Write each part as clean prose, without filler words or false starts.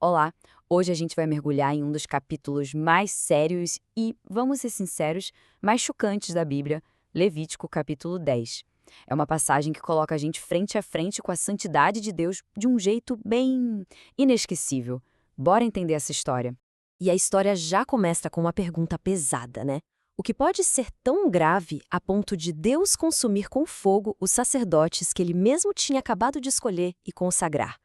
Olá! Hoje a gente vai mergulhar em um dos capítulos mais sérios e, vamos ser sinceros, mais chocantes da Bíblia, Levítico capítulo 10. É uma passagem que coloca a gente frente a frente com a santidade de Deus de um jeito bem inesquecível. Bora entender essa história. E a história já começa com uma pergunta pesada, né? O que pode ser tão grave a ponto de Deus consumir com fogo os sacerdotes que ele mesmo tinha acabado de escolher e consagrar?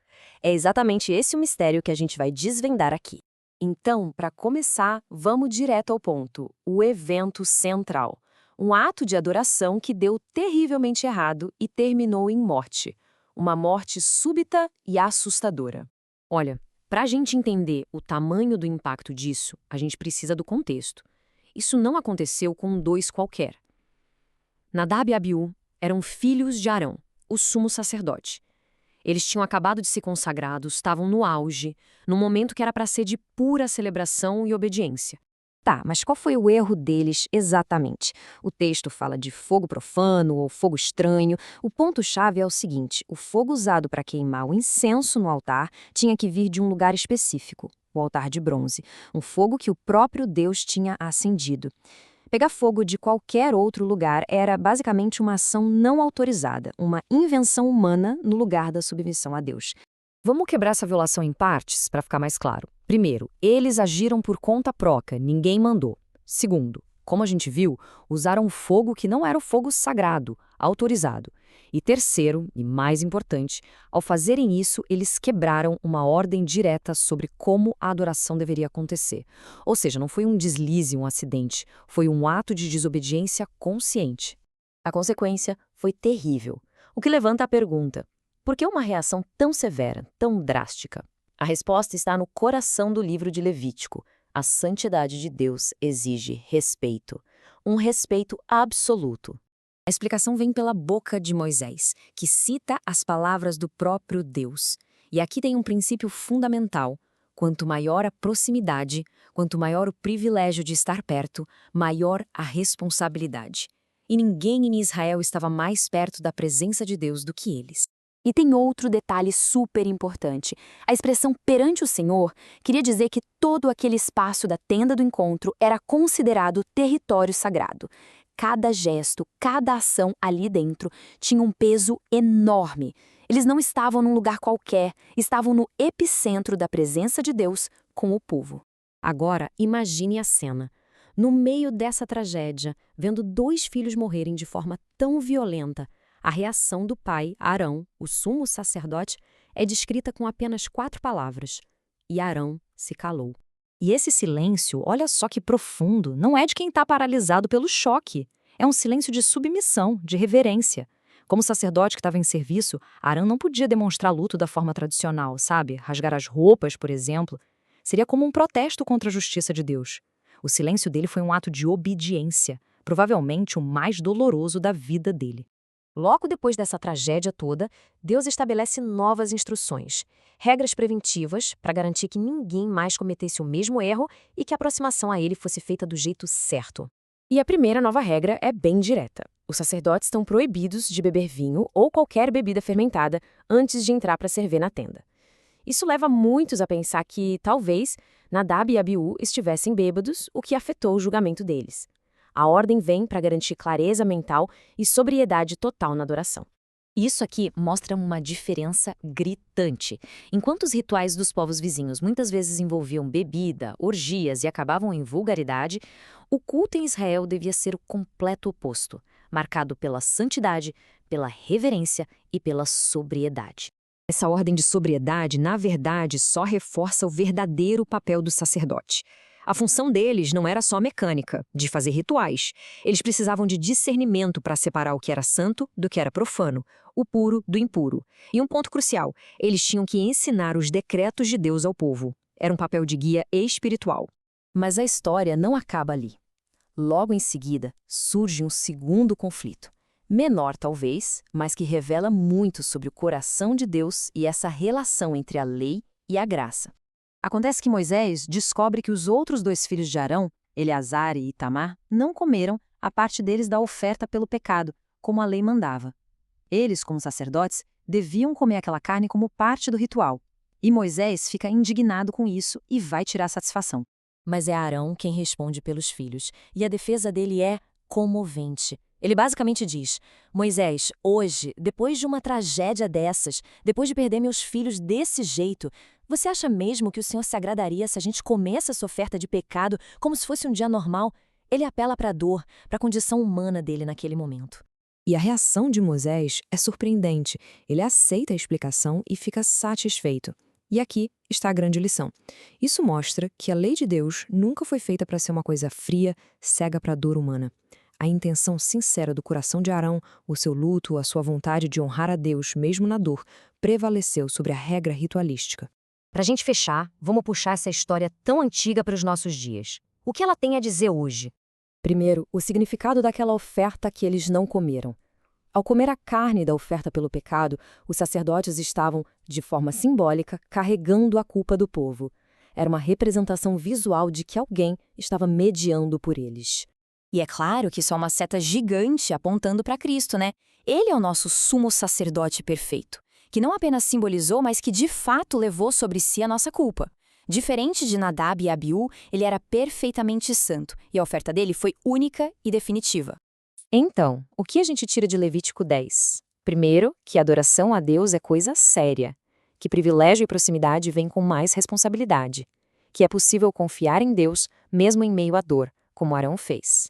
É exatamente esse o mistério que a gente vai desvendar aqui. Então, para começar, vamos direto ao ponto: o evento central. Um ato de adoração que deu terrivelmente errado e terminou em morte. Uma morte súbita e assustadora. Olha, para a gente entender o tamanho do impacto disso, a gente precisa do contexto. Isso não aconteceu com dois qualquer. Nadab e Abiú eram filhos de Arão, o sumo sacerdote. Eles tinham acabado de ser consagrados, estavam no auge, num momento que era para ser de pura celebração e obediência. Tá, mas qual foi o erro deles exatamente? O texto fala de fogo profano ou fogo estranho. O ponto-chave é o seguinte: o fogo usado para queimar o incenso no altar tinha que vir de um lugar específico, o altar de bronze, um fogo que o próprio Deus tinha acendido. Pegar fogo de qualquer outro lugar era basicamente uma ação não autorizada, uma invenção humana no lugar da submissão a Deus. Vamos quebrar essa violação em partes para ficar mais claro. Primeiro, eles agiram por conta própria, ninguém mandou. Segundo, como a gente viu, usaram fogo que não era o fogo sagrado, autorizado. E terceiro, e mais importante, ao fazerem isso, eles quebraram uma ordem direta sobre como a adoração deveria acontecer. Ou seja, não foi um deslize, um acidente, foi um ato de desobediência consciente. A consequência foi terrível, o que levanta a pergunta: por que uma reação tão severa, tão drástica? A resposta está no coração do livro de Levítico. A santidade de Deus exige respeito. Um respeito absoluto. A explicação vem pela boca de Moisés, que cita as palavras do próprio Deus. E aqui tem um princípio fundamental. Quanto maior a proximidade, quanto maior o privilégio de estar perto, maior a responsabilidade. E ninguém em Israel estava mais perto da presença de Deus do que eles. E tem outro detalhe super importante. A expressão perante o Senhor queria dizer que todo aquele espaço da tenda do encontro era considerado território sagrado. Cada gesto, cada ação ali dentro tinha um peso enorme. Eles não estavam num lugar qualquer, estavam no epicentro da presença de Deus com o povo. Agora, imagine a cena. No meio dessa tragédia, vendo dois filhos morrerem de forma tão violenta, a reação do pai, Arão, o sumo sacerdote, é descrita com apenas 4 palavras. E Arão se calou. E esse silêncio, olha só que profundo, não é de quem está paralisado pelo choque. É um silêncio de submissão, de reverência. Como sacerdote que estava em serviço, Arão não podia demonstrar luto da forma tradicional, sabe? Rasgar as roupas, por exemplo. Seria como um protesto contra a justiça de Deus. O silêncio dele foi um ato de obediência, provavelmente o mais doloroso da vida dele. Logo depois dessa tragédia toda, Deus estabelece novas instruções, regras preventivas para garantir que ninguém mais cometesse o mesmo erro e que a aproximação a ele fosse feita do jeito certo. E a primeira nova regra é bem direta. Os sacerdotes estão proibidos de beber vinho ou qualquer bebida fermentada antes de entrar para servir na tenda. Isso leva muitos a pensar que, talvez, Nadab e Abiú estivessem bêbados, o que afetou o julgamento deles. A ordem vem para garantir clareza mental e sobriedade total na adoração. Isso aqui mostra uma diferença gritante. Enquanto os rituais dos povos vizinhos muitas vezes envolviam bebida, orgias e acabavam em vulgaridade, o culto em Israel devia ser o completo oposto, marcado pela santidade, pela reverência e pela sobriedade. Essa ordem de sobriedade, na verdade, só reforça o verdadeiro papel do sacerdote. A função deles não era só mecânica, de fazer rituais. Eles precisavam de discernimento para separar o que era santo do que era profano, o puro do impuro. E um ponto crucial, eles tinham que ensinar os decretos de Deus ao povo. Era um papel de guia espiritual. Mas a história não acaba ali. Logo em seguida, surge um segundo conflito. Menor talvez, mas que revela muito sobre o coração de Deus e essa relação entre a lei e a graça. Acontece que Moisés descobre que os outros 2 filhos de Arão, Eleazar e Itamar, não comeram a parte deles da oferta pelo pecado, como a lei mandava. Eles, como sacerdotes, deviam comer aquela carne como parte do ritual. E Moisés fica indignado com isso e vai tirar satisfação. Mas é Arão quem responde pelos filhos, e a defesa dele é comovente. Ele basicamente diz: Moisés, hoje, depois de uma tragédia dessas, depois de perder meus filhos desse jeito, você acha mesmo que o Senhor se agradaria se a gente comesse essa oferta de pecado como se fosse um dia normal? Ele apela para a dor, para a condição humana dele naquele momento. E a reação de Moisés é surpreendente. Ele aceita a explicação e fica satisfeito. E aqui está a grande lição. Isso mostra que a lei de Deus nunca foi feita para ser uma coisa fria, cega para a dor humana. A intenção sincera do coração de Arão, o seu luto, a sua vontade de honrar a Deus, mesmo na dor, prevaleceu sobre a regra ritualística. Para a gente fechar, vamos puxar essa história tão antiga para os nossos dias. O que ela tem a dizer hoje? Primeiro, o significado daquela oferta que eles não comeram. Ao comer a carne da oferta pelo pecado, os sacerdotes estavam, de forma simbólica, carregando a culpa do povo. Era uma representação visual de que alguém estava mediando por eles. E é claro que isso é uma seta gigante apontando para Cristo, né? Ele é o nosso sumo sacerdote perfeito, que não apenas simbolizou, mas que de fato levou sobre si a nossa culpa. Diferente de Nadab e Abiú, ele era perfeitamente santo, e a oferta dele foi única e definitiva. Então, o que a gente tira de Levítico 10? Primeiro, que a adoração a Deus é coisa séria, que privilégio e proximidade vêm com mais responsabilidade, que é possível confiar em Deus mesmo em meio à dor, como Arão fez,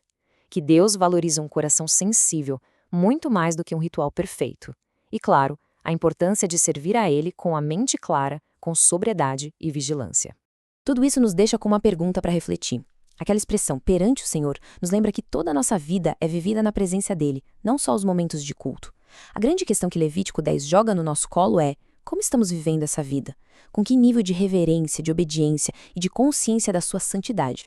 que Deus valoriza um coração sensível muito mais do que um ritual perfeito, e claro, a importância de servir a Ele com a mente clara, com sobriedade e vigilância. Tudo isso nos deixa com uma pergunta para refletir. Aquela expressão perante o Senhor nos lembra que toda a nossa vida é vivida na presença dele, não só os momentos de culto. A grande questão que Levítico 10 joga no nosso colo é: como estamos vivendo essa vida? Com que nível de reverência, de obediência e de consciência da sua santidade?